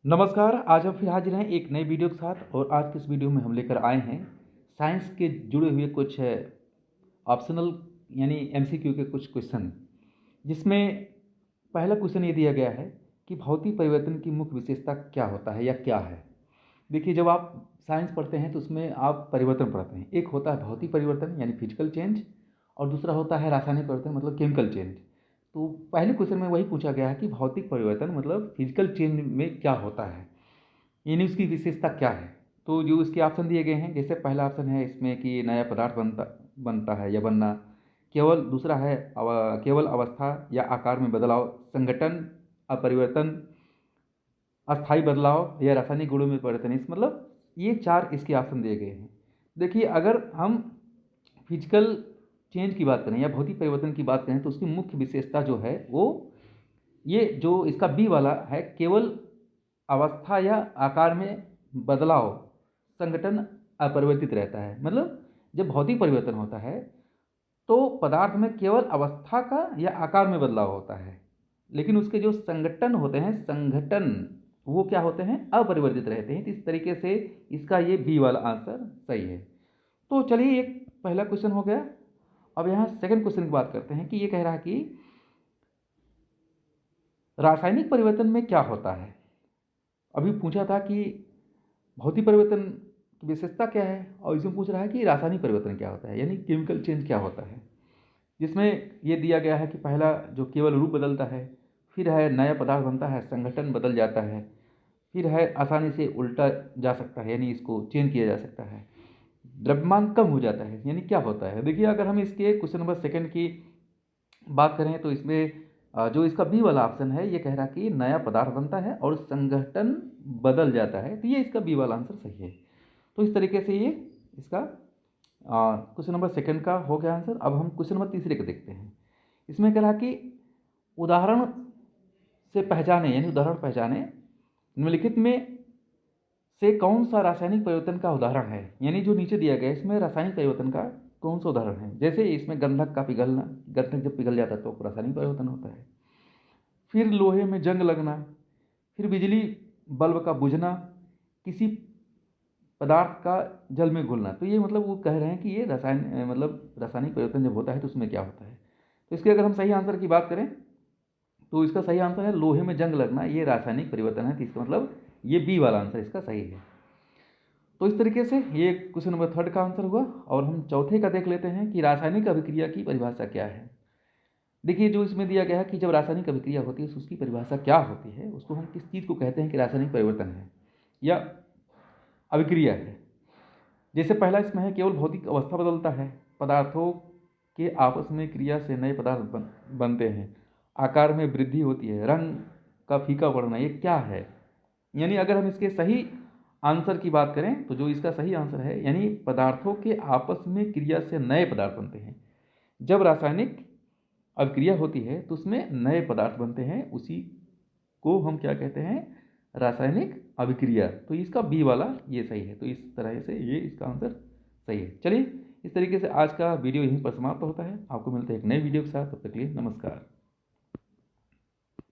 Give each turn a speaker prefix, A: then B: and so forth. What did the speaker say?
A: नमस्कार। आज हम फिर हाजिर हैं एक नए वीडियो के साथ और आज के इस वीडियो में हम लेकर आए हैं साइंस के जुड़े हुए कुछ ऑप्शनल यानी एमसीक्यू के कुछ क्वेश्चन, जिसमें पहला क्वेश्चन ये दिया गया है कि भौतिक परिवर्तन की मुख्य विशेषता क्या होता है या क्या है। देखिए, जब आप साइंस पढ़ते हैं तो उसमें आप परिवर्तन पढ़ते हैं। एक होता है भौतिक परिवर्तन यानी फिजिकल चेंज, और दूसरा होता है रासायनिक परिवर्तन मतलब केमिकल चेंज। तो पहले क्वेश्चन में वही पूछा गया है कि भौतिक परिवर्तन मतलब फिजिकल चेंज में क्या होता है, यानी उसकी विशेषता क्या है। तो जो इसके ऑप्शन दिए गए हैं, जैसे पहला ऑप्शन है इसमें कि नया पदार्थ बनता बनता है या बनना, केवल दूसरा है केवल अवस्था या आकार में बदलाव, संगठन, अपरिवर्तन, अस्थायी बदलाव या रासायनिक गुणों में परिवर्तन। इस मतलब ये चार इसके ऑप्शन दिए गए हैं। देखिए, अगर हम फिजिकल चेंज की बात करें या भौतिक परिवर्तन की बात करें तो उसकी मुख्य विशेषता जो है वो ये जो इसका बी वाला है, केवल अवस्था या आकार में बदलाव, संगठन अपरिवर्तित रहता है। मतलब जब भौतिक परिवर्तन होता है तो पदार्थ में केवल अवस्था का या आकार में बदलाव होता है, लेकिन उसके जो संगठन होते हैं, संगठन, वो क्या होते हैं, अपरिवर्तित रहते हैं। तो इस तरीके से इसका ये बी वाला आंसर सही है। तो चलिए, एक पहला क्वेश्चन हो गया। अब यहाँ सेकंड क्वेश्चन की बात करते हैं कि ये कह रहा है कि रासायनिक परिवर्तन में क्या होता है। अभी पूछा था कि भौतिक परिवर्तन की विशेषता क्या है, और इसमें पूछ रहा है कि रासायनिक परिवर्तन क्या होता है यानी केमिकल चेंज क्या होता है। जिसमें ये दिया गया है कि पहला जो केवल रूप बदलता है, फिर है नया पदार्थ बनता है, संगठन बदल जाता है, फिर है आसानी से उल्टा जा सकता है यानी इसको चेंज किया जा सकता है, द्रव्यमान कम हो जाता है यानी क्या होता है। देखिए, अगर हम इसके क्वेश्चन नंबर सेकंड की बात करें तो इसमें जो इसका बी वाला ऑप्शन है ये कह रहा है कि नया पदार्थ बनता है और संगठन बदल जाता है। तो ये इसका बी वाला आंसर सही है। तो इस तरीके से ये इसका क्वेश्चन नंबर सेकंड का हो गया आंसर। अब हम क्वेश्चन नंबर तीसरे का देखते हैं। इसमें कह रहा कि उदाहरण से पहचाने यानी उदाहरण पहचाने निम्नलिखित में से कौन सा रासायनिक परिवर्तन का उदाहरण है। यानी जो नीचे दिया गया है इसमें रासायनिक परिवर्तन का कौन सा उदाहरण है। जैसे इसमें गंधक का पिघलना, गंधक जब पिघल जाता है तो रासायनिक परिवर्तन होता है। फिर लोहे में जंग लगना, फिर बिजली बल्ब का बुझना, किसी पदार्थ का जल में घुलना। तो ये मतलब वो कह रहे हैं कि ये मतलब रासायनिक परिवर्तन जब होता है तो उसमें क्या होता है। तो इसके अगर हम सही आंसर की बात करें तो इसका सही आंसर है लोहे में जंग लगना, ये रासायनिक परिवर्तन है। तो इसका मतलब ये बी वाला आंसर इसका सही है। तो इस तरीके से ये क्वेश्चन नंबर थर्ड का आंसर हुआ। और हम चौथे का देख लेते हैं कि रासायनिक अभिक्रिया की परिभाषा क्या है। देखिए, जो इसमें दिया गया है कि जब रासायनिक अभिक्रिया होती है तो उसकी परिभाषा क्या होती है, उसको हम किस चीज़ को कहते हैं कि रासायनिक परिवर्तन है या अभिक्रिया है। जैसे पहला इसमें है केवल भौतिक अवस्था बदलता है, पदार्थों के आपस में क्रिया से नए पदार्थ बनते हैं, आकार में वृद्धि होती है, रंग का फीका पड़ना, ये क्या है। यानी अगर हम इसके सही आंसर की बात करें तो जो इसका सही आंसर है यानी पदार्थों के आपस में क्रिया से नए पदार्थ बनते हैं। जब रासायनिक अभिक्रिया होती है तो उसमें नए पदार्थ बनते हैं, उसी को हम क्या कहते हैं, रासायनिक अभिक्रिया। तो इसका बी वाला ये सही है। तो इस तरह से ये इसका आंसर सही है। चलिए, इस तरीके से आज का वीडियो यहीं पर समाप्त होता है। आपको मिलते हैं एक नए वीडियो के साथ। तब तक के लिए नमस्कार।